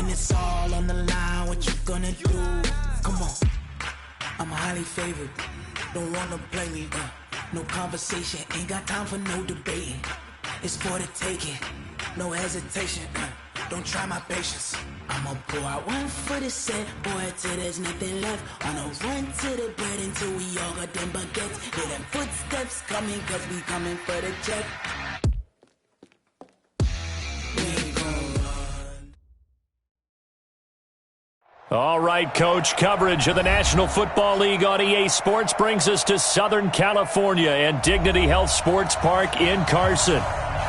when it's all on the line, what you gonna do? Come on, I'm highly favored. Don't wanna play me, no conversation. Ain't got time for no debating. It's for the taking, no hesitation. Don't try my patience. I'ma pour out one for the set, boy, till there's nothing left. On a run to the bread until we all got them baguettes. Hear them footsteps coming, cause we coming for the check. All right, Coach, coverage of the National Football League on EA Sports brings us to Southern California and Dignity Health Sports Park in Carson.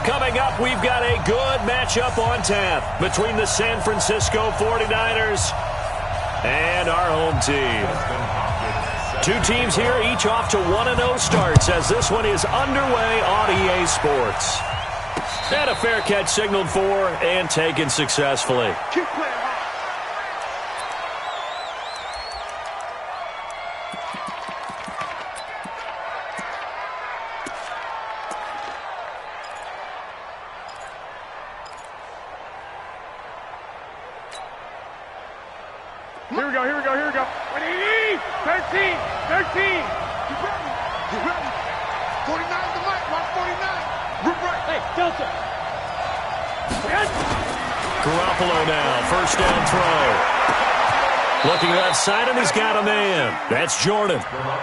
Coming up, we've got a good matchup on tap between the San Francisco 49ers and our home team. Two teams here, each off to 1-0 starts as this one is underway on EA Sports. And a fair catch signaled for and taken successfully. Here we go. 13. Get ready. 49 the mic, watch 49. Root right. Hey, Delta. Garoppolo now, first down throw. Looking left side, and he's got a man. That's Jordan.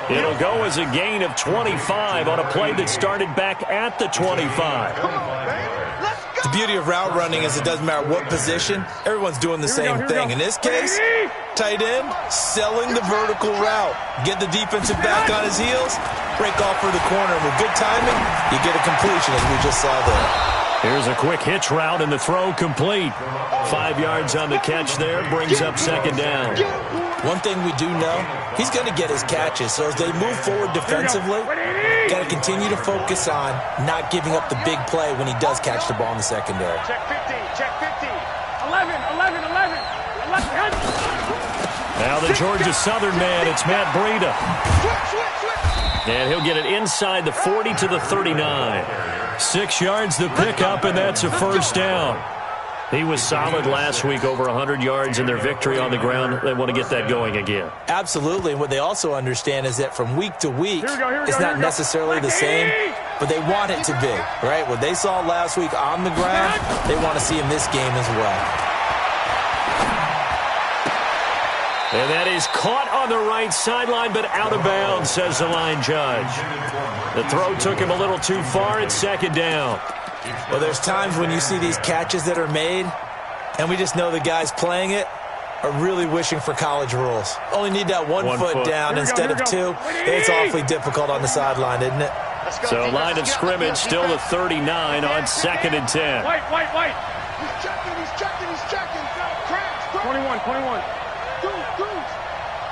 It'll go as a gain of 25 on a play that started back at the 25. Come on, baby. Let's go. The beauty of route running is it doesn't matter what position. Everyone's doing the same thing. In this case, tight end, selling the vertical route. Get the defensive back on his heels, break off for the corner. And with good timing, you get a completion as we just saw there. Here's a quick hitch route and the throw complete. 5 yards on the catch there, brings up second down. One thing we do know, he's going to get his catches. So as they move forward defensively, got to continue to focus on not giving up the big play when he does catch the ball in the secondary. Check 50. 11. Now the Georgia Southern man, it's Matt Breida. Switch. And he'll get it inside the 40 to the 39. 6 yards the pickup, and that's a first down. He was solid last week, over 100 yards in their victory on the ground. They want to get that going again. Absolutely. And what they also understand is that from week to week, it's not necessarily the same, but they want it to be, right? What they saw last week on the ground, they want to see in this game as well. And that is caught on the right sideline, but out of bounds, says the line judge. The throw took him a little too far. It's second down. Well, there's times when you see these catches that are made, and we just know the guys playing it are really wishing for college rules. Only need that one foot down instead of two. It's awfully difficult on the sideline, isn't it? So line of scrimmage, still the 39 on 2nd and 10. White. He's checking. Crash. 21.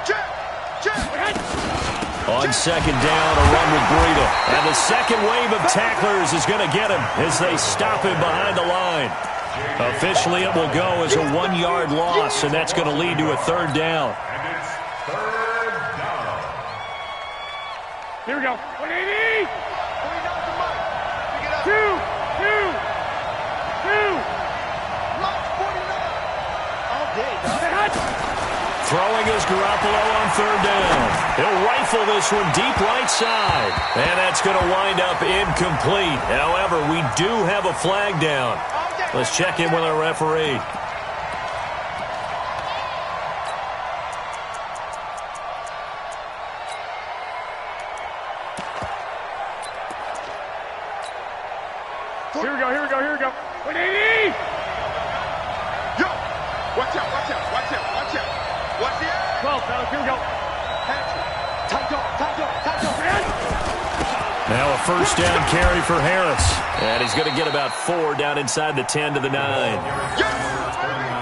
Check. On second down, a run with Breida. And the second wave of tacklers is going to get him as they stop him behind the line. Officially, it will go as a 1-yard loss, and that's going to lead to a third down. Here we go. 180. 2. Throwing is Garoppolo on third down. He'll rifle this one deep right side. And that's going to wind up incomplete. However, we do have a flag down. Let's check in with our referee. Here we go. 180. Yo, watch out. Watch the air. 12, fellas, here we go. Tight. Now a first down carry for Harris. And he's going to get about 4 down inside the 10 to the 9.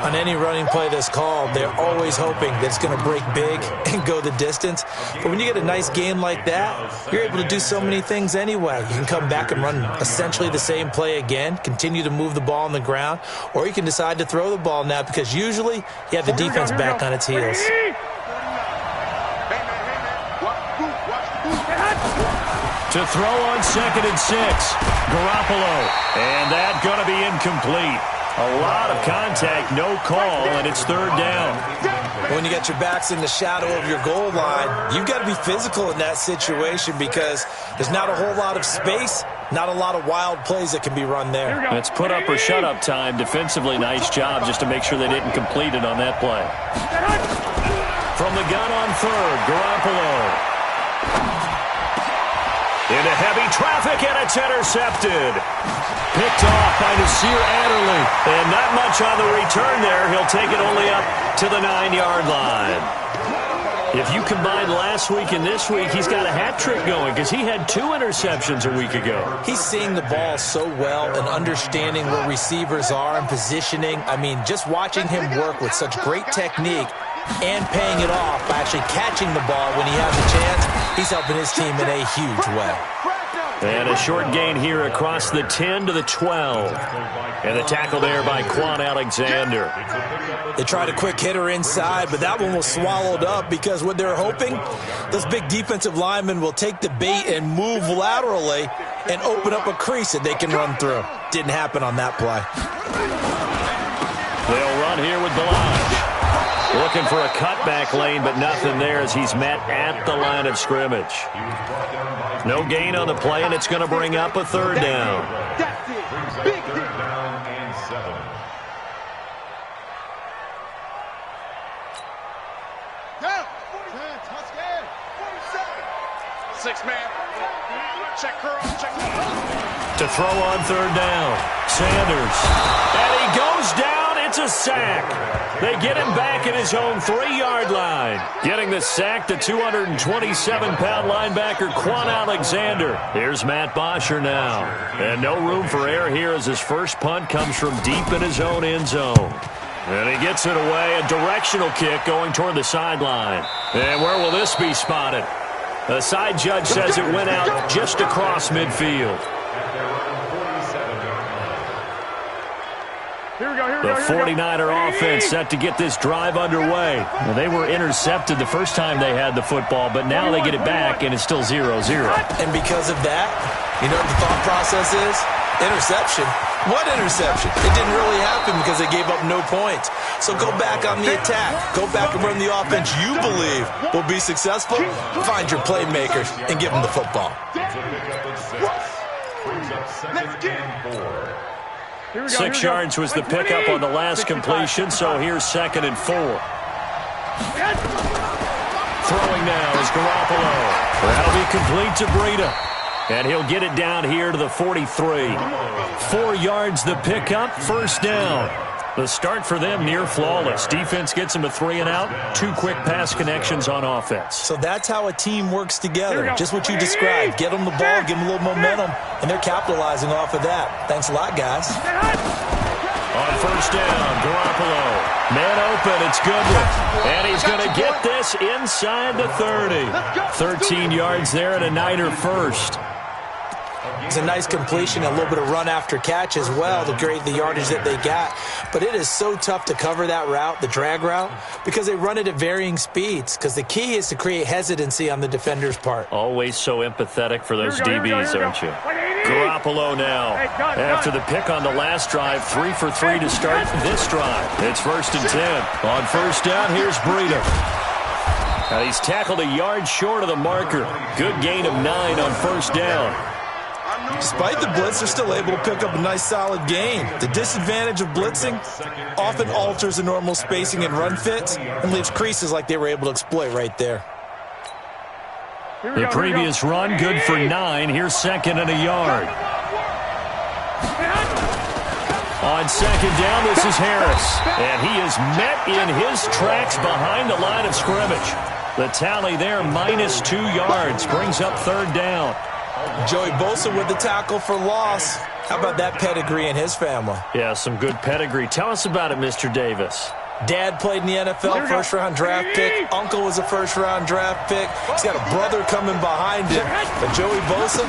On any running play that's called, they're always hoping that it's going to break big and go the distance. But when you get a nice game like that, you're able to do so many things anyway. You can come back and run essentially the same play again, continue to move the ball on the ground, or you can decide to throw the ball now because usually you have the defense back on its heels. To throw on 2nd and 6, Garoppolo. And that's going to be incomplete. A lot of contact, no call, and it's third down. When you get your backs in the shadow of your goal line, you've got to be physical in that situation because there's not a whole lot of space, not a lot of wild plays that can be run there. It's put up or shut up time. Defensively, nice job just to make sure they didn't complete it on that play. From the gun on third, Garoppolo. Into heavy traffic, and it's intercepted. Picked off by Nasir Adderley. And not much on the return there. He'll take it only up to the 9-yard line. If you combine last week and this week, he's got a hat trick going because he had 2 interceptions a week ago. He's seeing the ball so well and understanding where receivers are and positioning. I mean, just watching him work with such great technique and paying it off by actually catching the ball when he has a chance, he's helping his team in a huge way. And a short gain here across the 10 to the 12. And the tackle there by Quan Alexander. They tried a quick hitter inside, but that one was swallowed up because what they're hoping, those big defensive linemen will take the bait and move laterally and open up a crease that they can run through. Didn't happen on that play. They'll run here with Blanche. Looking for a cutback lane, but nothing there as he's met at the line of scrimmage. No gain on the play, and it's going to bring up a third down. That's it. Big hit. Down and 7. Down. 6-man. Check her off. Check her off. To throw on third down. Sanders. And he goes down. It's a sack. They get him back at his own 3-yard line. Getting the sack, the 227-pound linebacker, Quan Alexander. Here's Matt Bosher now. And no room for error here as his first punt comes from deep in his own end zone. And he gets it away, a directional kick going toward the sideline. And where will this be spotted? The side judge says it went out just across midfield. The 49er offense set to get this drive underway. Well, they were intercepted the first time they had the football, but now they get it back, and it's still 0-0. And because of that, you know what the thought process is? Interception. What interception? It didn't really happen because they gave up no points. So go back on the attack. Go back and run the offense you believe will be successful. Find your playmakers and give them the football. Let's get it. 6 yards was the pickup on the last completion, so here's 2nd and 4. Throwing now is Garoppolo. That'll be complete to Breida. And he'll get it down here to the 43. 4 yards the pickup, first down. The start for them near flawless. Defense gets them a 3-and-out. 2 quick pass connections on offense. So that's how a team works together. Just what you described. Get them the ball, give them a little momentum, and they're capitalizing off of that. Thanks a lot, guys. On first down, Garoppolo. Man open, it's Goodwin. And he's going to get this inside the 30. 13 yards there and a Niner first. It's a nice completion, a little bit of run after catch as well to create the yardage that they got. But it is so tough to cover that route, the drag route, because they run it at varying speeds. Because the key is to create hesitancy on the defender's part. Always so empathetic for those DBs, aren't you? Garoppolo now. After the pick on the last drive, 3 for 3 to start this drive. It's 1st and 10. On first down, here's Breida. He's tackled a yard short of the marker. Good gain of 9 on first down. Despite the blitz, they're still able to pick up a nice solid gain. The disadvantage of blitzing often alters the normal spacing and run fits and leaves creases like they were able to exploit right there. The previous run, good for 9. Here's 2nd and a yard. On 2nd down, this is Harris. And he is met in his tracks behind the line of scrimmage. The tally there, -2 yards, brings up 3rd down. Joey Bosa with the tackle for loss. How about that pedigree in his family? Yeah, some good pedigree. Tell us about it, Mr. Davis. Dad played in the NFL, first-round draft pick. Uncle was a first-round draft pick. He's got a brother coming behind him. But Joey Bosa,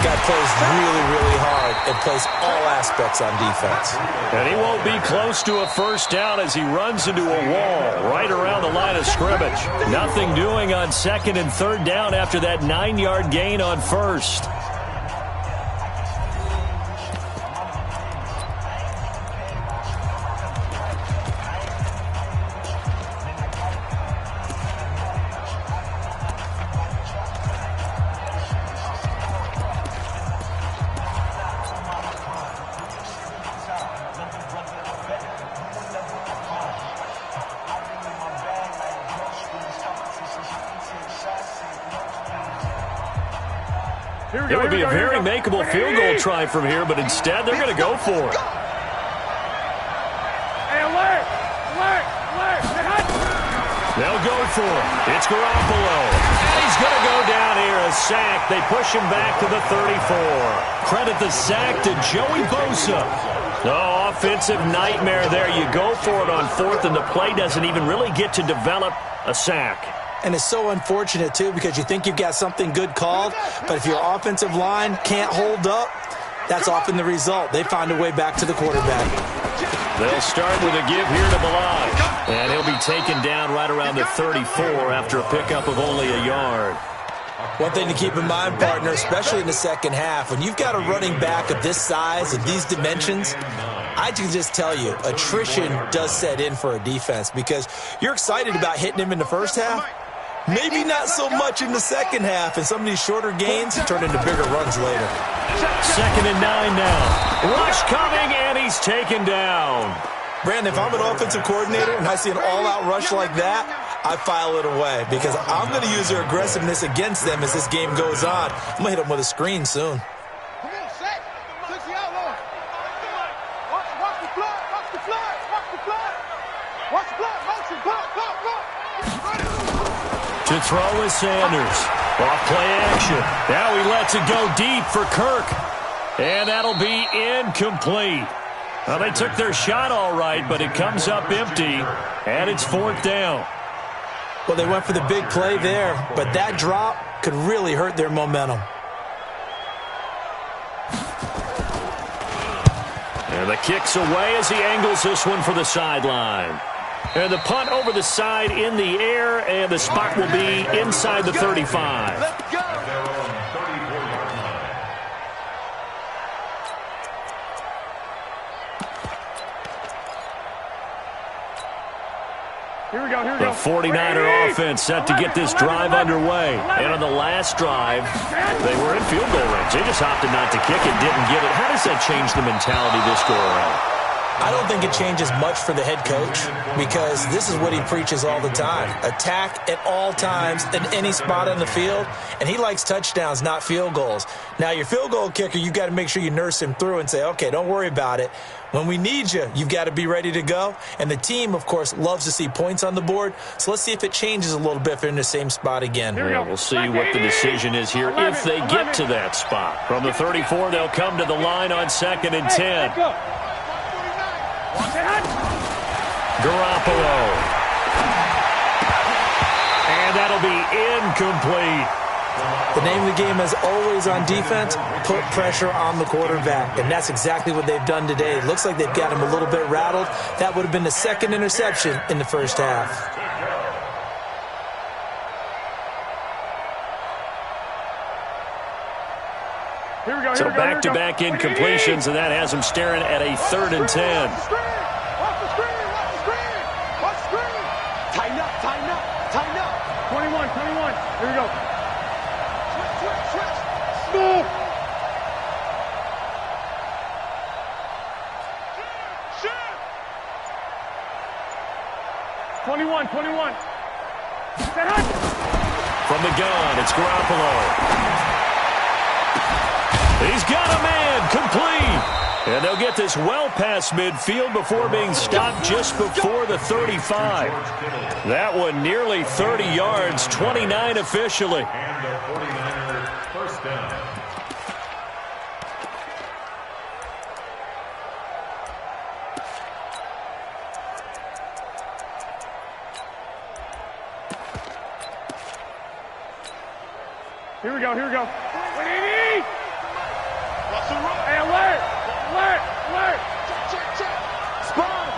guy plays really, really hard and plays all aspects on defense. And he won't be close to a first down as he runs into a wall right around the line of scrimmage. Nothing doing on 2nd and 3rd down after that 9-yard gain on first. It would be a very makeable field goal try from here, but instead they're going to go for it. They'll go for it. It's Garoppolo. And he's going to go down here. A sack. They push him back to the 34. Credit the sack to Joey Bosa. Oh, offensive nightmare there. You go for it on fourth, and the play doesn't even really get to develop a sack. And it's so unfortunate, too, because you think you've got something good called, but if your offensive line can't hold up, that's often the result. They find a way back to the quarterback. They'll start with a give here to Ballage. And he'll be taken down right around the 34 after a pickup of only a yard. One thing to keep in mind, partner, especially in the second half, when you've got a running back of this size, of these dimensions, I can just tell you, attrition does set in for a defense because you're excited about hitting him in the first half. Maybe not so much in the second half, and some of these shorter gains turn into bigger runs later. 2nd and 9 now. Rush coming, and he's taken down. Brandon, if I'm an offensive coordinator and I see an all-out rush like that, I file it away because I'm going to use their aggressiveness against them as this game goes on. I'm going to hit them with a screen soon. Come on, set. Touch the outlaw. Watch the flood. Watch the flood. Watch the flood. Watch the flood. Motion. Block. To throw is Sanders. Off play action. Now he lets it go deep for Kirk. And that'll be incomplete. Well, they took their shot all right, but it comes up empty. And it's 4th down. Well, they went for the big play there, but that drop could really hurt their momentum. And the kick's away as he angles this one for the sideline. And the punt over the side in the air, and the spot will be inside the 35. Let's go. Here we go. The 49er offense set to get this drive underway. And on the last drive, they were in field goal range. They just opted not to kick it, didn't get it. How does that change the mentality this go around? I don't think it changes much for the head coach because this is what he preaches all the time. Attack at all times in any spot on the field, and he likes touchdowns, not field goals. Now, your field goal kicker, you've got to make sure you nurse him through and say, okay, don't worry about it. When we need you, you've got to be ready to go. And the team, of course, loves to see points on the board. So let's see if it changes a little bit if they're in the same spot again. Yeah, we'll see what the decision is here if they get to that spot. From the 34, they'll come to the line on 2nd and 10. Garoppolo. And that'll be incomplete. The name of the game is always on defense, put pressure on the quarterback. And that's exactly what they've done today. It looks like they've got him a little bit rattled. That would have been the 2nd interception in the first half. So back-to-back incompletions, and that has them staring at a 3rd and 10. Watch the screen. Tighten up. 21. Here we go. Switch. Move. Shit. 21. From the gun, it's Garoppolo. He's got a man, complete. And they'll get this well past midfield before being stopped just before the 35. That one nearly 30 yards, 29 officially. First down. Here we go. 180. What's the run? Hey, alert. Check. Spawn.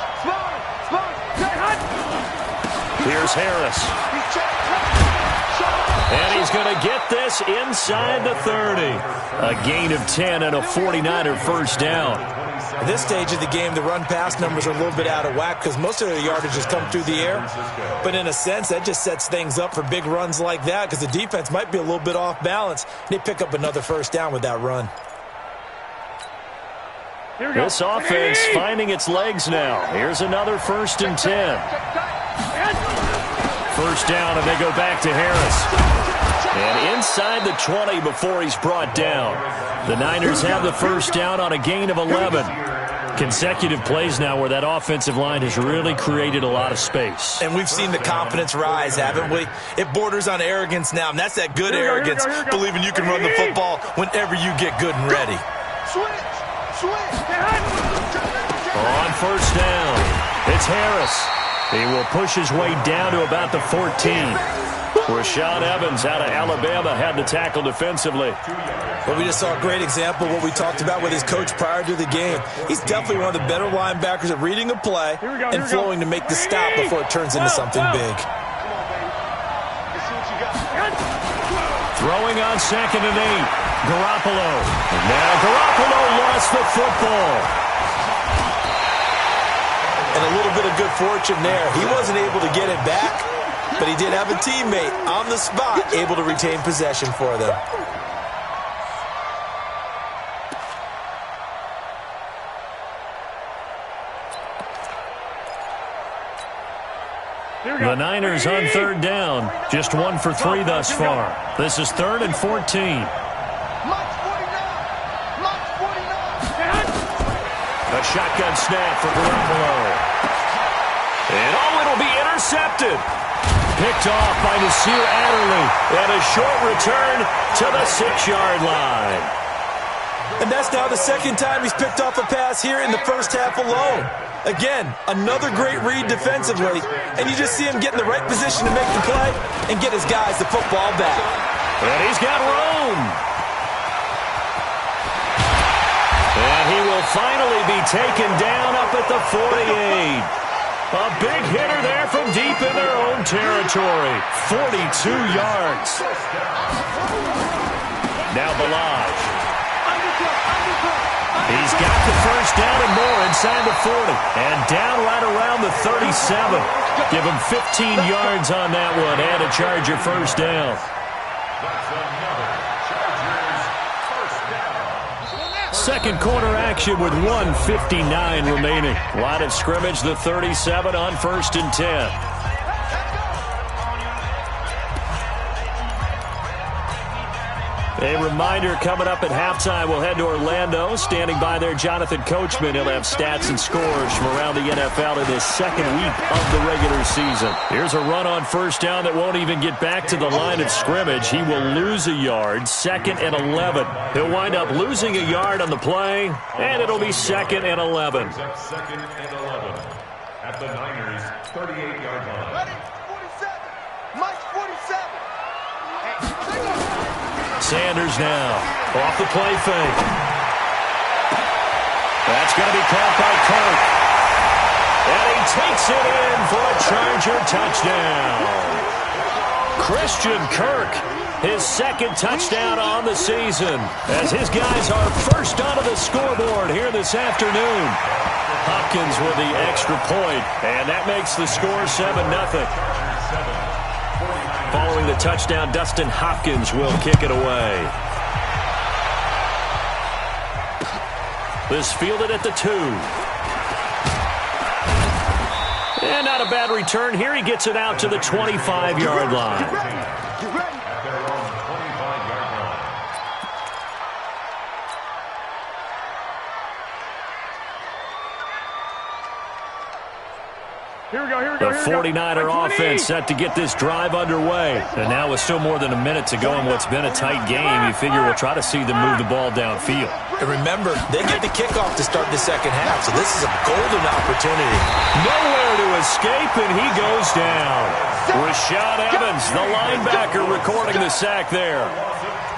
Here's Harris. And he's going to get this inside the 30. A gain of 10 and a 49er first down. At this stage of the game, the run-pass numbers are a little bit out of whack because most of their yardage has come through the air. But in a sense, that just sets things up for big runs like that because the defense might be a little bit off balance. They pick up another first down with that run. This offense finding its legs now. Here's another 1st and 10. First down, and they go back to Harris. And inside the 20 before he's brought down. The Niners have the first down on a gain of 11. Consecutive plays now where that offensive line has really created a lot of space. And we've seen the confidence rise, haven't we? It borders on arrogance now, and that's that good arrogance, believing you can run the football whenever you get good and ready. On first down, it's Harris. He will push his way down to about the 14. Rashaan Evans out of Alabama had the tackle defensively. Well, we just saw a great example of what we talked about with his coach prior to the game. He's definitely one of the better linebackers at reading a play and flowing to make the stop before it turns into something big. Throwing on 2nd and 8. Garoppolo. And now Garoppolo lost the football. And a little bit of good fortune there. He wasn't able to get it back, but he did have a teammate on the spot able to retain possession for them. The Niners on 3rd down. Just 1 for 3 thus far. This is 3rd and 14. A shotgun snap for Garoppolo. And it'll be intercepted. Picked off by Nasir Adderley. And a short return to the 6-yard line. And that's now the second time he's picked off a pass here in the first half alone. Again, another great read defensively, and you just see him get in the right position to make the play and get his guys the football back. And he's got room. And he will finally be taken down up at the 48. A big hitter there from deep in their own territory. 42 yards. Now Ballage. He's got the first down and more inside the 40. And down right around the 37. Give him 15 yards on that one and a Charger first down. Second quarter action with 1:59 remaining. Line of scrimmage, the 37 on 1st and 10. A reminder, coming up at halftime, we'll head to Orlando. Standing by there, Jonathan Coachman. He'll have stats and scores from around the NFL in this second week of the regular season. Here's a run on first down that won't even get back to the line of scrimmage. He will lose a yard, 2nd and 11. He'll wind up losing a yard on the play, and it'll be 2nd and 11. 2nd and 11 at the Niners' 38-yard line. Ready? 47. Mike's 47. Sanders now off the play fake. That's going to be caught by Kirk. And he takes it in for a Charger touchdown. Christian Kirk, his 2nd touchdown on the season, as his guys are first onto the scoreboard here this afternoon. Hopkins with the extra point, and that makes the score 7-0. Following the touchdown, Dustin Hopkins will kick it away. This fielded at the 2. And not a bad return. Here he gets it out to the 25-yard line. The 49er offense set to get this drive underway. And now with still more than a minute to go in what's been a tight game, you figure we'll try to see them move the ball downfield. And remember, they get the kickoff to start the second half, so this is a golden opportunity. Nowhere to escape, and he goes down. Rashaan Evans, the linebacker, recording the sack there.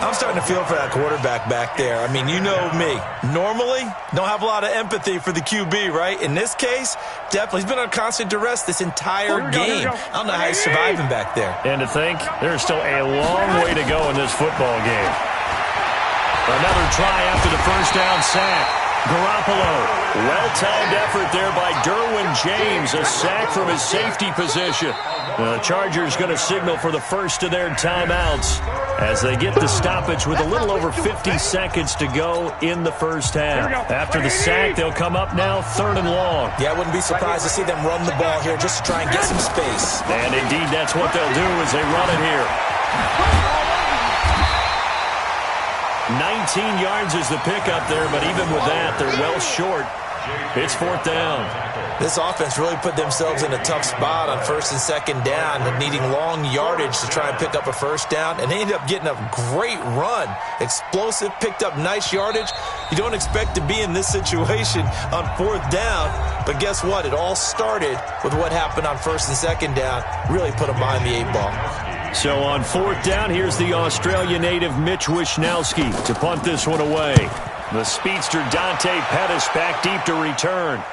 I'm starting to feel for that quarterback back there. I mean, you know me. Normally, don't have a lot of empathy for the QB, right? In this case, definitely. He's been on constant duress this entire game. I don't know how he's surviving back there. And to think, there's still a long way to go in this football game. Another try after the first down sack. Garoppolo, well-timed effort there by Derwin James, a sack from his safety position. The Chargers going to signal for the first of their timeouts as they get the stoppage with a little over 50 seconds to go in the first half. After the sack, they'll come up now 3rd and long. Yeah, I wouldn't be surprised to see them run the ball here just to try and get some space. And indeed, that's what they'll do as they run it here. 19 yards is the pickup there, but even with that, they're well short. It's 4th down. This offense really put themselves in a tough spot on 1st and 2nd down, needing long yardage to try and pick up a 1st down, and they ended up getting a great run. Explosive, picked up nice yardage. You don't expect to be in this situation on 4th down, but guess what? It all started with what happened on 1st and 2nd down. Really put them behind the 8 ball. So on 4th down, here's the Australia native Mitch Wishnowsky to punt this one away. The speedster Dante Pettis back deep to return.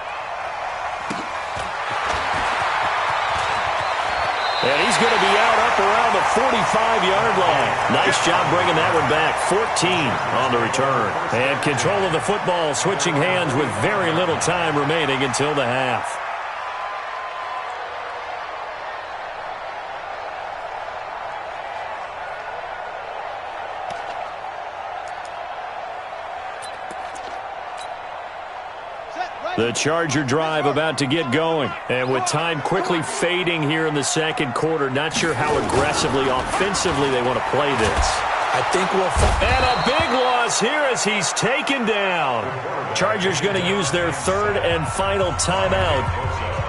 And he's going to be out up around the 45-yard line. Nice job bringing that one back. 14 on the return. And control of the football switching hands with very little time remaining until the half. The Charger drive about to get going. And with time quickly fading here in the 2nd quarter, not sure how aggressively, offensively they want to play this. I think we'll... And a big loss here as he's taken down. Chargers going to use their 3rd and final timeout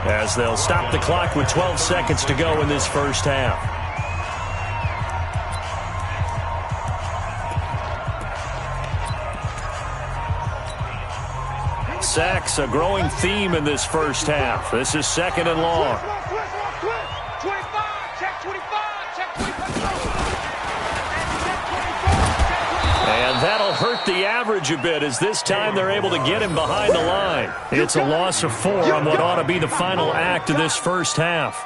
as they'll stop the clock with 12 seconds to go in this 1st half. Sacks, a growing theme in this 1st half. This is 2nd and long. 25, check 25, check 25. And that'll hurt the average a bit as this time they're able to get him behind the line. It's a loss of 4 on what ought to be the final act of this 1st half.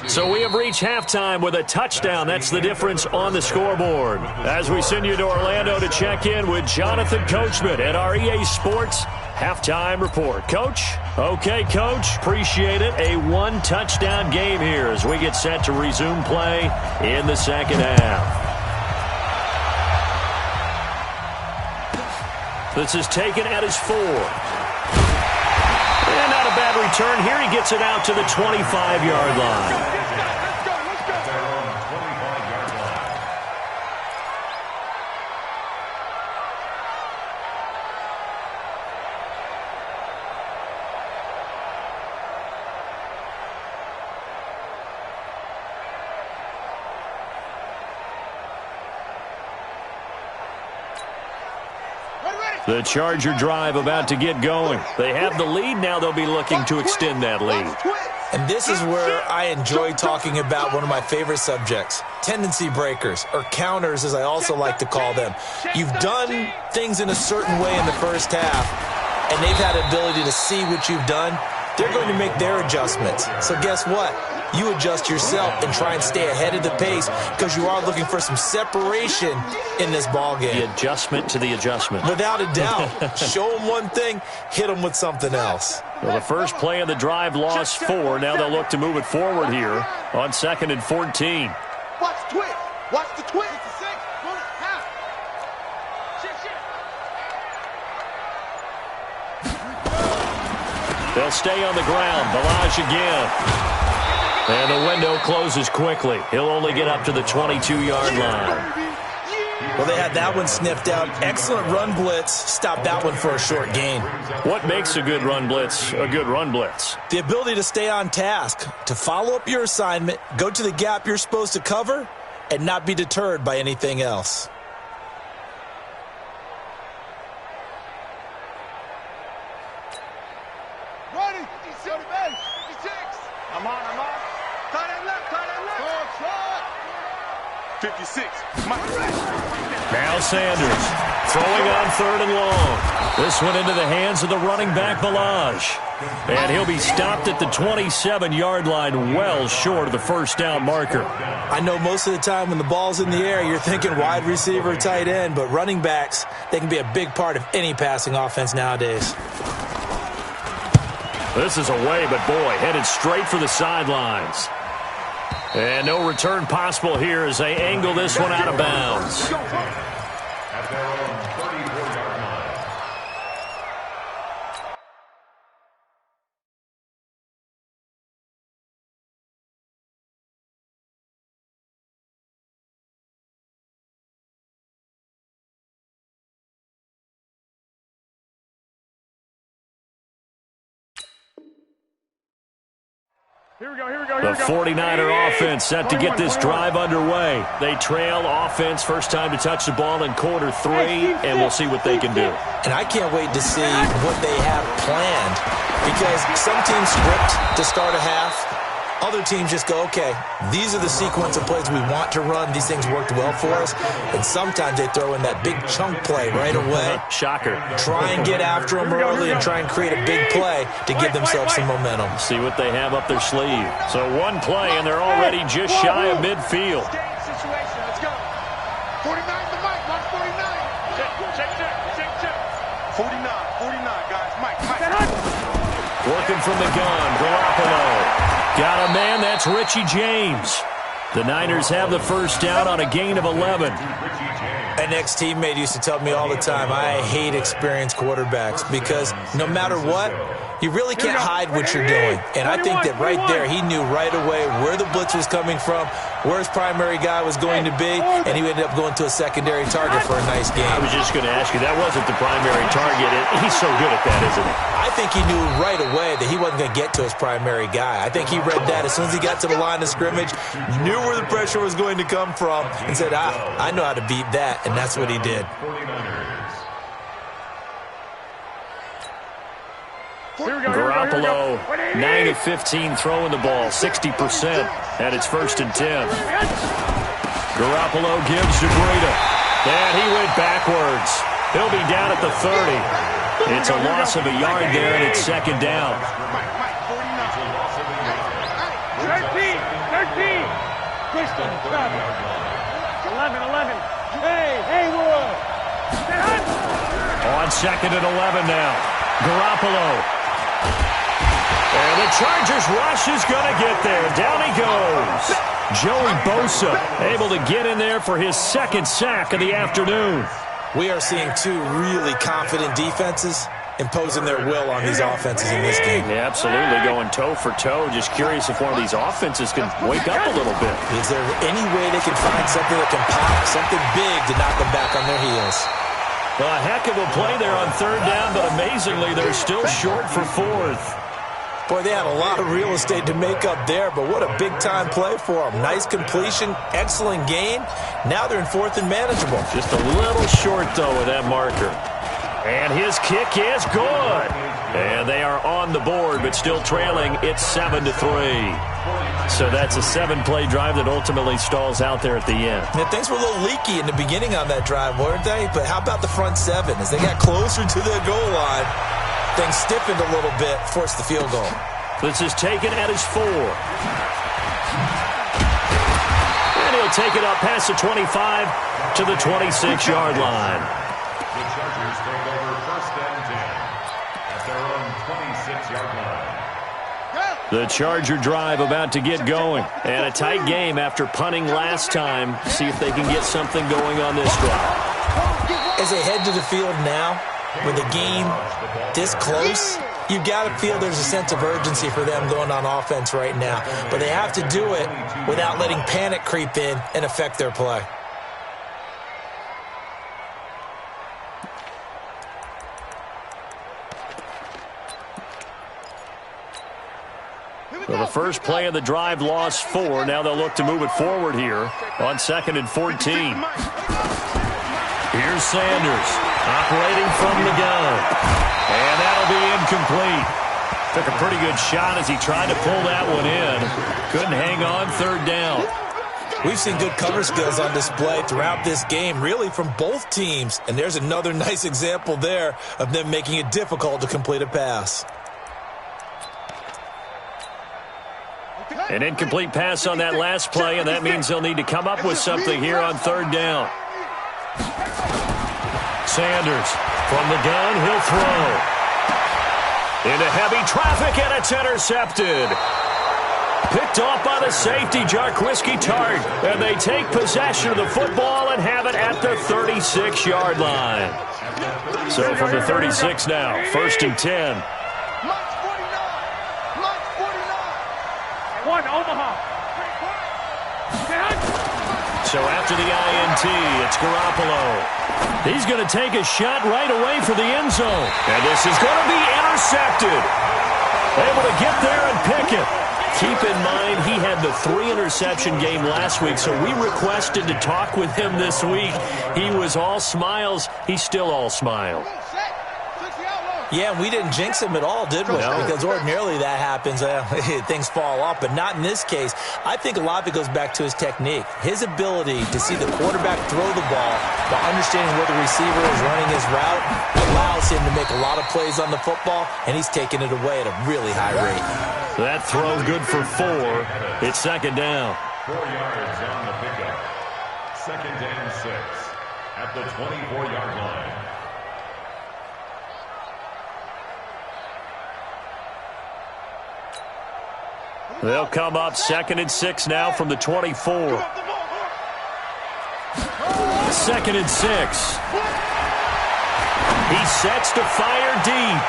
So we have reached halftime with a touchdown. That's the difference on the scoreboard. As we send you to Orlando to check in with Jonathan Coachman at our EA Sports Halftime Report. Coach? Okay, Coach. Appreciate it. A 1-touchdown game here as we get set to resume play in the 2nd half. This is taken at his 4. And not a bad return here. He gets it out to the 25-yard line. The Charger drive about to get going. They have the lead. Now they'll be looking to extend that lead. And this is where I enjoy talking about one of my favorite subjects, tendency breakers, or counters as I also like to call them. You've done things in a certain way in the 1st half, and they've had ability to see what you've done. They're going to make their adjustments. So guess what? You adjust yourself and try and stay ahead of the pace because you are looking for some separation in this ball game. The adjustment to the adjustment. Without a doubt. Show them one thing, hit them with something else. Well, the first play of the drive lost 4. Now they'll look to move it forward here on 2nd and 14. Watch the twist. Watch the twist. They'll stay on the ground. Ballage again. And the window closes quickly. He'll only get up to the 22-yard line. Well, they had that one sniffed out. Excellent run blitz. Stopped that one for a short gain. What makes a good run blitz a good run blitz? The ability to stay on task, to follow up your assignment, go to the gap you're supposed to cover, and not be deterred by anything else. Ready. He's on the base. He's 6. I'm on. Tie that left. 56. Now Sanders throwing on 3rd and long. This one into the hands of the running back, Ballage. And he'll be stopped at the 27-yard line, well short of the 1st down marker. I know most of the time when the ball's in the air, you're thinking wide receiver, tight end, but running backs, they can be a big part of any passing offense nowadays. This is away, but boy, headed straight for the sidelines. And no return possible here as they angle this one out of bounds. Here we go, here we go, here The we go. 49er offense set to get this drive underway. They trail offense first time to touch the ball in quarter 3, and we'll see what they can do. And I can't wait to see what they have planned, because some teams script to start a half. Other teams just go, okay, these are the sequence of plays we want to run. These things worked well for us. And sometimes they throw in that big chunk play right away. Shocker. Try and get after them early and try and create a big play to give themselves some momentum. See what they have up their sleeve. So one play, and they're already just shy of midfield. Situation. Let's go. 49 to Mike. Mark 49. Check. 49, guys. Mike. Working from the gun, Garoppolo. Got a man, that's Richie James. The Niners have the first down on a gain of 11. An ex-teammate used to tell me all the time, I hate experienced quarterbacks because no matter what, you really can't hide what you're doing. And I think that right there, he knew right away where the blitz was coming from, where his primary guy was going to be, and he ended up going to a secondary target for a nice game. I was just going to ask you, that wasn't the primary target. He's so good at that, isn't he? I think he knew right away that he wasn't going to get to his primary guy. I think he read that as soon as he got to the line of scrimmage, knew where the pressure was going to come from, and said, I know how to beat that, and that's what he did. Garoppolo, 9 of 15 throwing the ball, 60%, and it's 1st and 10. Garoppolo gives to Breida, and he went backwards. He'll be down at the 30. It's a loss of a yard there, and it's 2nd down. 13. Christian, stop. 11. Hey, Wood. On 2nd and 11 now. Garoppolo. And the Chargers rush is going to get there. Down he goes. Joey Bosa able to get in there for his 2nd sack of the afternoon. We are seeing 2 really confident defenses imposing their will on these offenses in this game. Yeah, absolutely, going toe for toe. Just curious if one of these offenses can wake up a little bit. Is there any way they can find something that can pop, something big to knock them back on their heels? Well, a heck of a play there on 3rd down, but amazingly, they're still short for 4th. Boy, they had a lot of real estate to make up there, but what a big-time play for them. Nice completion, excellent gain. Now they're in 4th and manageable. Just a little short, though, with that marker. And his kick is good. And they are on the board, but still trailing. It's 7-3. So that's a 7-play drive that ultimately stalls out there at the end. Yeah, things were a little leaky in the beginning on that drive, weren't they? But how about the front 7? As they got closer to the goal line, things stiffened a little bit, forced the field goal. This is taken at his 4. And he'll take it up past the 25 to the 26-yard line. The Chargers take over 1st and 10 at their own 26-yard line. The Charger drive about to get going. And a tight game after punting last time. See if they can get something going on this drive. As they head to the field now, with a game this close, you've got to feel there's a sense of urgency for them going on offense right now. But they have to do it without letting panic creep in and affect their play. So the first play of the drive lost 4. Now they'll look to move it forward here on 2nd and 14. Here's Sanders operating from the gun. And that'll be incomplete. Took a pretty good shot as he tried to pull that one in. Couldn't hang on 3rd down. We've seen good cover skills on display throughout this game, really from both teams. And there's another nice example there of them making it difficult to complete a pass. An incomplete pass on that last play, and that means they'll need to come up with something here on 3rd down. Sanders from the gun, he'll throw. Into heavy traffic, and it's intercepted. Picked off by the safety, Jarquiski Tart. And they take possession of the football and have it at the 36-yard line. So from the 36 now, 1st and 10. One, Omaha. So after the INT, it's Garoppolo. He's going to take a shot right away for the end zone. And this is going to be intercepted. Able to get there and pick it. Keep it 3-interception game last week, so we requested to talk with him this week. He was all smiles. He's still all smiles. Yeah, and we didn't jinx him at all, did we? No. Because ordinarily that happens. Things fall off, but not in this case. I think a lot of it goes back to his technique. His ability to see the quarterback throw the ball while understanding where the receiver is running his route allows him to make a lot of plays on the football, and he's taking it away at a really high rate. That throw good for 4. It's second down. 4 yards on the pickup. Second and 6 at the 24-yard line. They'll come up 2nd and 6 now from the 24. 2nd and 6. He sets to fire deep.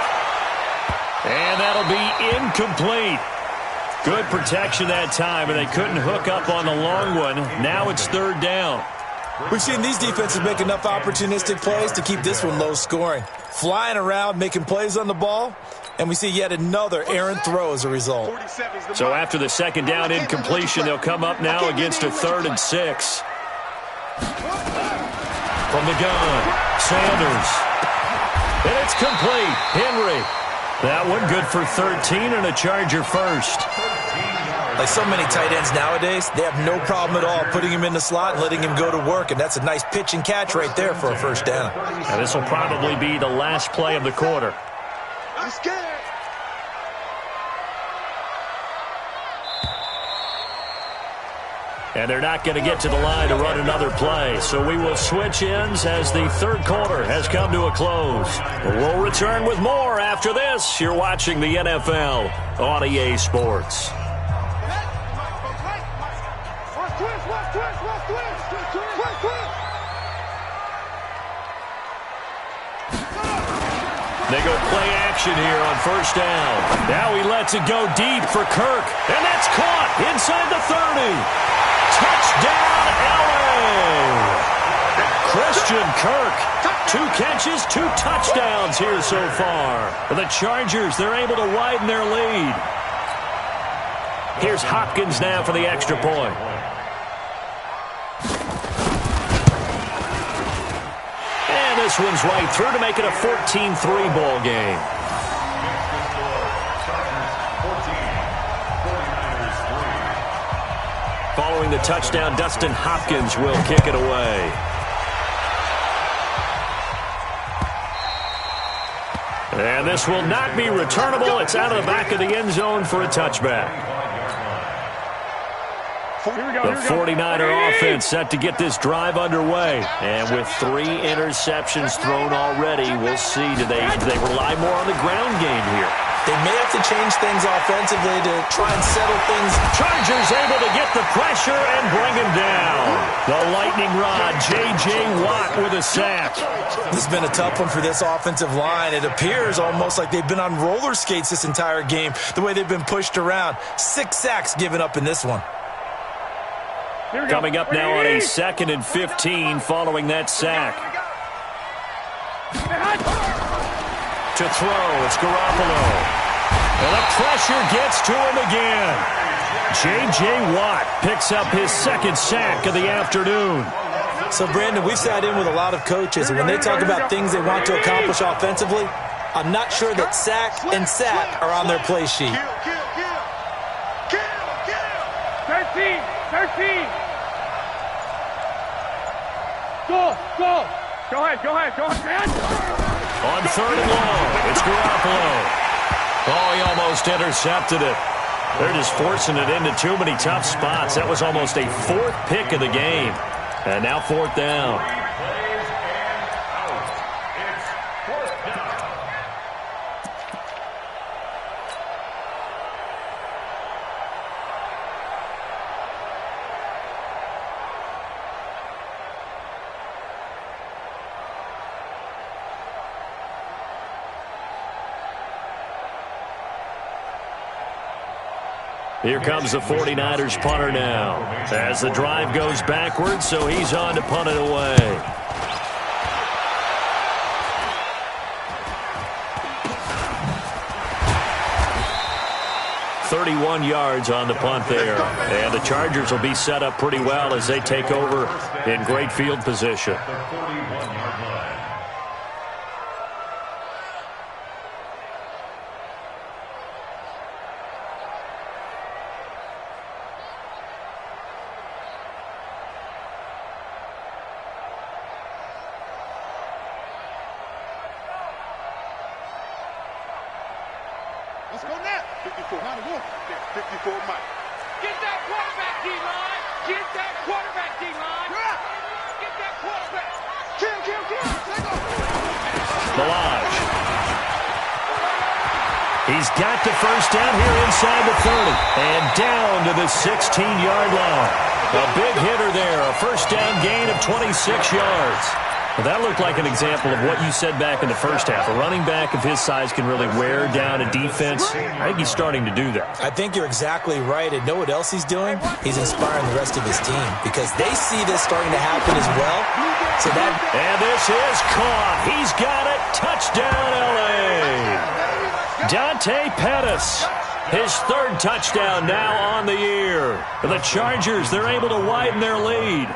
And that'll be incomplete. Good protection that time, and they couldn't hook up on the long one. Now it's 3rd down. We've seen these defenses make enough opportunistic plays to keep this one low scoring. Flying around, making plays on the ball, and we see yet another errant throw as a result. So after the 2nd down incompletion, they'll come up now against a 3rd and 6. From the gun, Sanders. And it's complete. Henry. That one good for 13 and a Charger first. Like so many tight ends nowadays, they have no problem at all putting him in the slot and letting him go to work, and that's a nice pitch and catch right there for a first down. Now this will probably be the last play of the quarter. I'm scared. And they're not going to get to the line to run another play. So we will switch ends as the 3rd quarter has come to a close. We'll return with more after this. You're watching the NFL on EA Sports. They go play action here on 1st down. Now he lets it go deep for Kirk. And that's caught inside the 30. Touchdown, LA! Christian Kirk. 2 catches, 2 touchdowns here so far. For the Chargers, they're able to widen their lead. Here's Hopkins now for the extra point. And this one's right through to make it a 14-3 ball game. Following the touchdown, Dustin Hopkins will kick it away. And this will not be returnable. It's out of the back of the end zone for a touchback. The 49er offense set to get this drive underway. And with 3 interceptions thrown already, we'll see. Do they rely more on the ground game here? They may have to change things offensively to try and settle things. Chargers able to get the pressure and bring him down. The lightning rod, J.J. Watt with a sack. This has been a tough one for this offensive line. It appears almost like they've been on roller skates this entire game, the way they've been pushed around. 6 sacks given up in this one. Coming up now on a 2nd and 15 following that sack. To throw, it's Garoppolo. And the pressure gets to him again. J.J. Watt picks up his 2nd sack of the afternoon. So, Brandon, we've sat in with a lot of coaches, and when they talk about things they want to accomplish offensively, I'm not sure that sack and sack are on their play sheet. 13. Go ahead, man. On 3rd and long, it's Garoppolo. Oh, he almost intercepted it. They're just forcing it into too many tough spots. That was almost a 4th pick of the game. And now 4th down. Here comes the 49ers punter now as the drive goes backwards, so he's on to punt it away. 31 yards on the punt there. And the Chargers will be set up pretty well as they take over in great field position. The 41-yard line. Let's go now. 54. Now the wolf. 54 Mike. Get that quarterback, D-line. Get that quarterback, D-line. Get that quarterback. Kill. Take off. Milage. He's got the first down here inside the 30. And down to the 16-yard line. A big hitter there. A first down gain of 26 yards. Well, that looked like an example of what you said back in the first half. A running back of his size can really wear down a defense. I think he's starting to do that. I think you're exactly right. And know what else he's doing? He's inspiring the rest of his team because they see this starting to happen as well. And this is caught. He's got it. Touchdown, L.A. Dante Pettis. His third touchdown now on the year. The Chargers, they're able to widen their lead.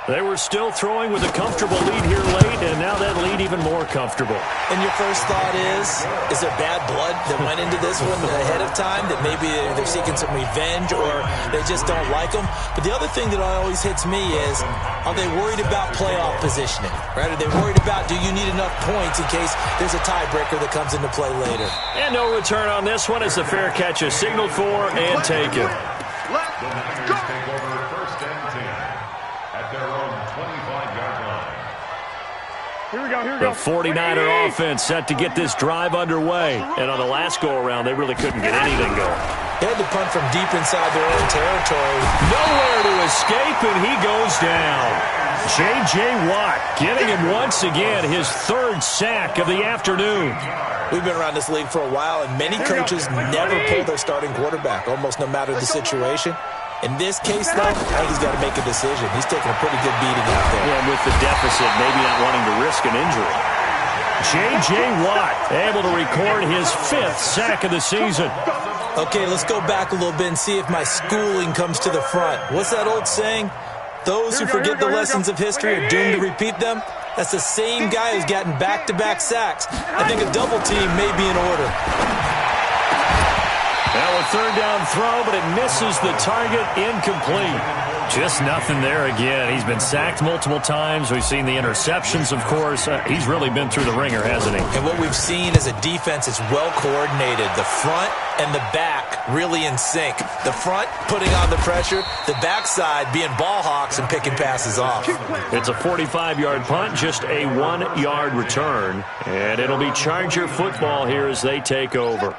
They were still throwing with a comfortable lead here late, and now that lead even more comfortable. And your first thought is there bad blood that went into this one ahead of time, that maybe they're seeking some revenge or they just don't like them? But the other thing that always hits me is, are they worried about playoff positioning? Right? Are they worried about, do you need enough points in case there's a tiebreaker that comes into play later? And no return on this one as the fair catch is signaled for and taken. The Niners take over first and 10 at their own 25-yard line. Here we go. The 49er offense set to get this drive underway. And on the last go-around, they really couldn't get anything going. They had to punt from deep inside their own territory. Nowhere to escape, and he goes down. J.J. Watt getting him once again his third sack of the afternoon. We've been around this league for a while, and many coaches never pull their starting quarterback, almost no matter the situation. In this case, though, I think he's got to make a decision. He's taking a pretty good beating out there. Yeah, with the deficit, maybe not wanting to risk an injury. J.J. Watt able to record his fifth sack of the season. Okay, let's go back a little bit and see if my schooling comes to the front. What's that old saying? Those who forget the lessons of history are doomed to repeat them. That's the same guy who's gotten back-to-back sacks. I think a double team may be in order. Now a third down throw, but it misses the target, incomplete. Just nothing there again. He's been sacked multiple times. We've seen the interceptions, of course. He's really been through the ringer, hasn't he? And what we've seen is a defense that's well coordinated. The front and the back really in sync. The front putting on the pressure, the backside being ball hawks and picking passes off. It's a 45-yard punt, just a 1-yard return. And it'll be Charger football here as they take over.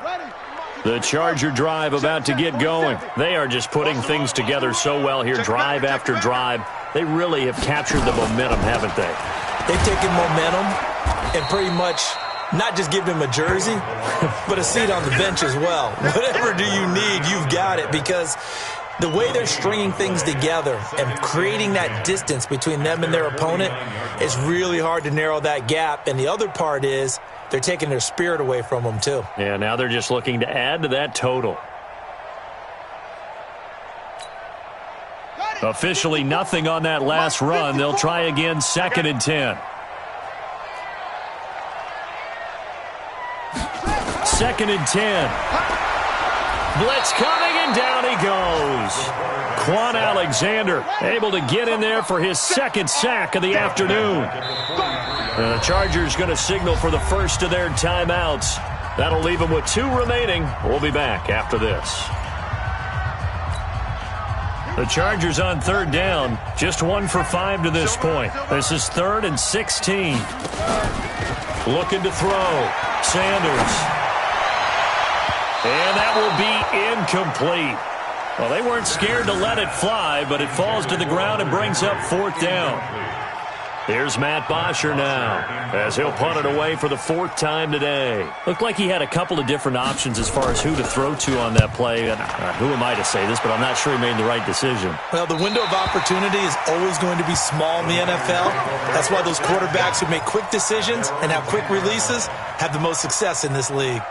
The Charger drive about to get going. They are just putting things together so well here, drive after drive. They really have captured the momentum, haven't they? They've taken momentum and pretty much not just given him a jersey, but a seat on the bench as well. Whatever do you need, you've got it, because the way they're stringing things together and creating that distance between them and their opponent is really hard to narrow that gap. And the other part is they're taking their spirit away from them, too. Yeah, now they're just looking to add to that total. Officially nothing on that last run. They'll try again, 2nd and 10. 2nd and 10. Blitz coming, and down he goes. Quan Alexander able to get in there for his second sack of the afternoon. And the Chargers going to signal for the first of their timeouts. That'll leave them with 2 remaining. We'll be back after this. The Chargers on third down, just 1 for 5 to this point. This is 3rd and 16. Looking to throw. Sanders. And that will be incomplete. Well, they weren't scared to let it fly, but it falls to the ground and brings up 4th down. Here's Matt Bosher now, as he'll punt it away for the 4th time today. Looked like he had a couple of different options as far as who to throw to on that play. And who am I to say this, but I'm not sure he made the right decision. Well, the window of opportunity is always going to be small in the NFL. That's why those quarterbacks who make quick decisions and have quick releases have the most success in this league.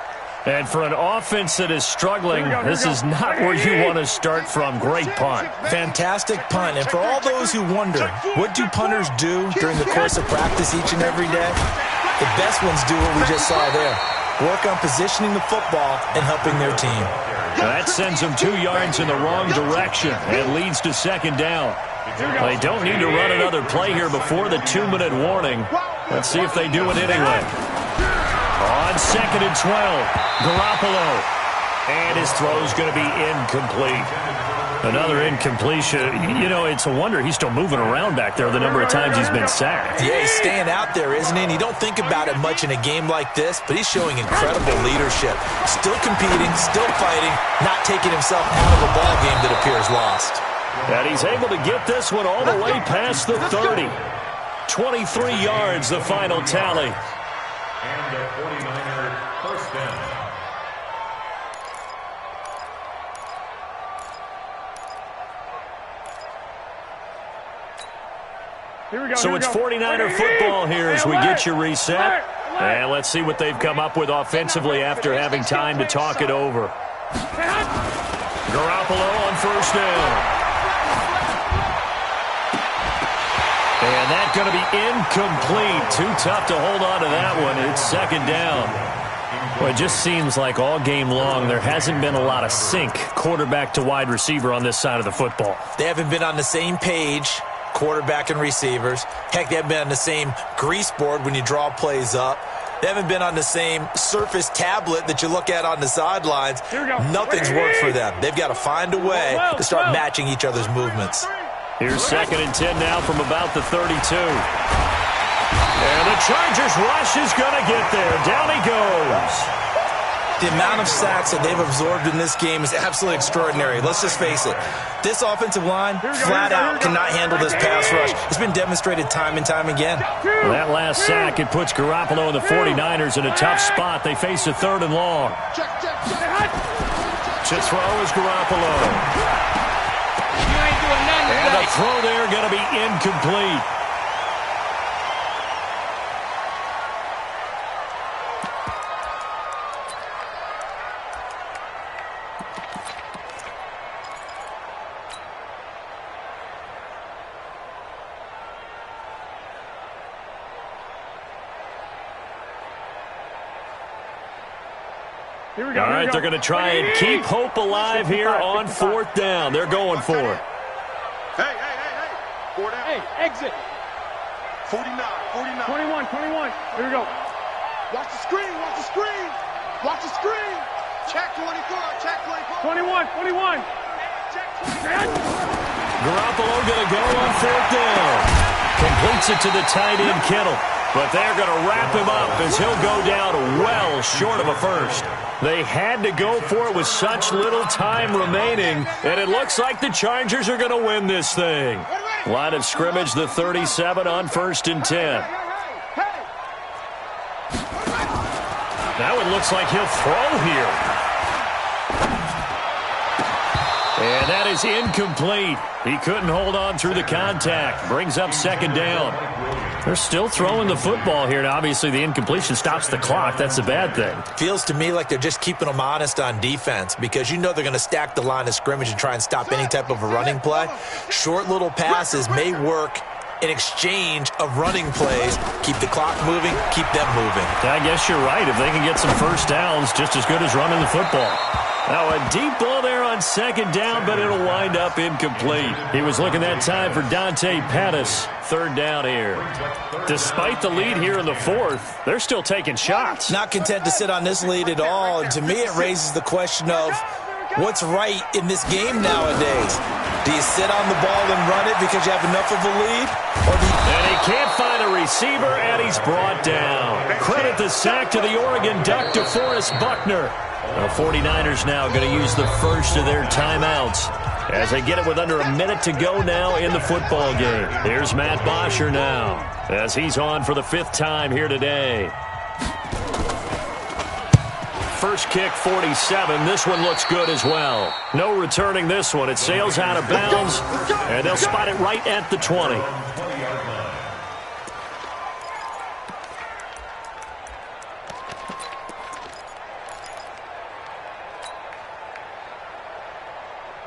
And for an offense that is struggling, this is not where you want to start from. Great punt. Fantastic punt. And for all those who wonder, what do punters do during the course of practice each and every day? The best ones do what we just saw there. Work on positioning the football and helping their team. That sends them 2 yards in the wrong direction and leads to second down. They don't need to run another play here before the 2-minute warning. Let's see if they do it anyway. On 2nd and 12, Garoppolo. And his throw's going to be incomplete. Another incompletion. You know, it's a wonder he's still moving around back there the number of times he's been sacked. Yeah, he's staying out there, isn't he? And you don't think about it much in a game like this, but he's showing incredible leadership. Still competing, still fighting, not taking himself out of a ball game that appears lost. And he's able to get this one all the way past the 30. 23 yards, the final tally. And a 49er first down. So it's 49er football here as we get you reset. And let's see what they've come up with offensively after having time to talk it over. Garoppolo on first down. And that's going to be incomplete. Too tough to hold on to that one. It's second down. Well, it just seems like all game long there hasn't been a lot of sync quarterback to wide receiver on this side of the football. They haven't been on the same page, quarterback and receivers. Heck, they haven't been on the same grease board when you draw plays up. They haven't been on the same Surface tablet that you look at on the sidelines. Nothing's worked for them. They've got to find a way to start matching each other's movements. Here's 2nd and 10 now from about the 32. And the Chargers rush is going to get there. Down he goes. The amount of sacks that they've absorbed in this game is absolutely extraordinary. Let's just face it. This offensive line, flat out, cannot handle this pass rush. It's been demonstrated time and time again. Well, that last sack, it puts Garoppolo and the 49ers in a tough spot. They face a 3rd and long. To throw is Garoppolo. And the throw there going to be incomplete. All right, they're going to try and keep hope alive here on 4th down. They're going for it. Hey. 4 down. Hey, exit. 49. 21. Here we go. Watch the screen. Watch the screen. Check 24. 21. Garoppolo going to go on 4th down. Completes it to the tight end, Kittle. But they're going to wrap him up as he'll go down well short of a first. They had to go for it with such little time remaining, and it looks like the Chargers are going to win this thing. Line of scrimmage, the 37 on 1st and 10. Now it looks like he'll throw here. And that is incomplete. He couldn't hold on through the contact. Brings up 2nd down. They're still throwing the football here, and obviously the incompletion stops the clock. That's a bad thing. Feels to me like they're just keeping them honest on defense because you know they're going to stack the line of scrimmage and try and stop any type of a running play. Short little passes may work in exchange of running plays. Keep the clock moving, keep them moving. I guess you're right. If they can get some first downs, just as good as running the football. Now a deep ball there on 2nd down, but it'll wind up incomplete. He was looking that time for Dante Pettis. 3rd down here. Despite the lead here in the 4th, they're still taking shots. Not content to sit on this lead at all, and to me it raises the question of what's right in this game nowadays. Do you sit on the ball and run it because you have enough of a lead? And he can't find a receiver, and he's brought down. Credit the sack to the Oregon Duck, DeForest Buckner. The 49ers now going to use the first of their timeouts as they get it with under a minute to go now in the football game. Here's Matt Bosher now as he's on for the 5th time here today. First kick, 47. This one looks good as well. No returning this one. It sails out of bounds, and they'll spot it right at the 20.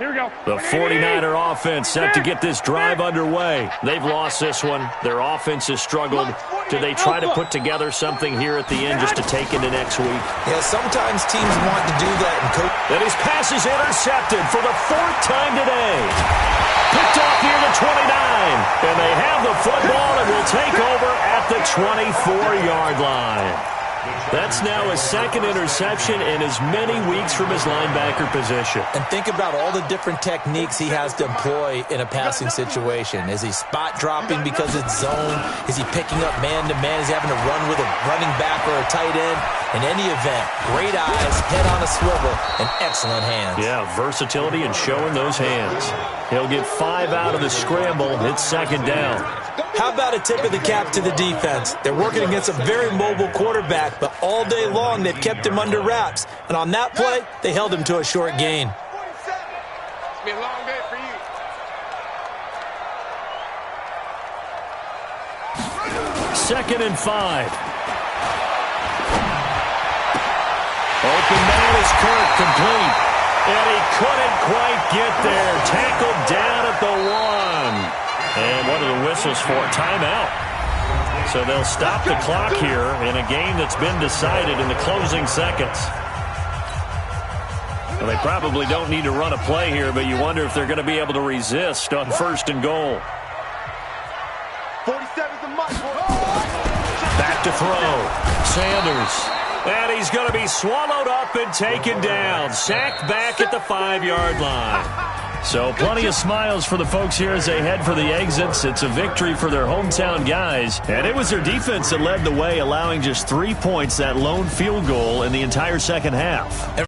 Here we go. The 49er offense set to get this drive underway. They've lost this one. Their offense has struggled. Do they try to put together something here at the end just to take into next week? Yeah, sometimes teams want to do that. And his pass is intercepted for the 4th time today. Picked off near the 29. And they have the football and will take over at the 24-yard line. That's now his 2nd interception in as many weeks from his linebacker position. And think about all the different techniques he has to employ in a passing situation. Is he spot dropping because it's zone? Is he picking up man-to-man? Is he having to run with a running back or a tight end? In any event, great eyes, head on a swivel, and excellent hands. Yeah, versatility and showing those hands. He'll get 5 out of the scramble. It's 2nd down. How about a tip of the cap to the defense? They're working against a very mobile quarterback, but all day long they've kept him under wraps. And on that play, they held him to a short gain. It's been a long day for you. 2nd and 5. Open man is Kirk, complete. And he couldn't quite get there. Tackled down at the 1. And what are the whistles for? Timeout. So they'll stop the clock here in a game that's been decided in the closing seconds. Well, they probably don't need to run a play here, but you wonder if they're going to be able to resist on 1st and goal. 47's the mark. Back to throw. Sanders. And he's going to be swallowed up and taken down. Sacked back at the 5-yard line. So plenty of smiles for the folks here as they head for the exits. It's a victory for their hometown guys. And it was their defense that led the way, allowing just 3 points, that lone field goal in the entire second half.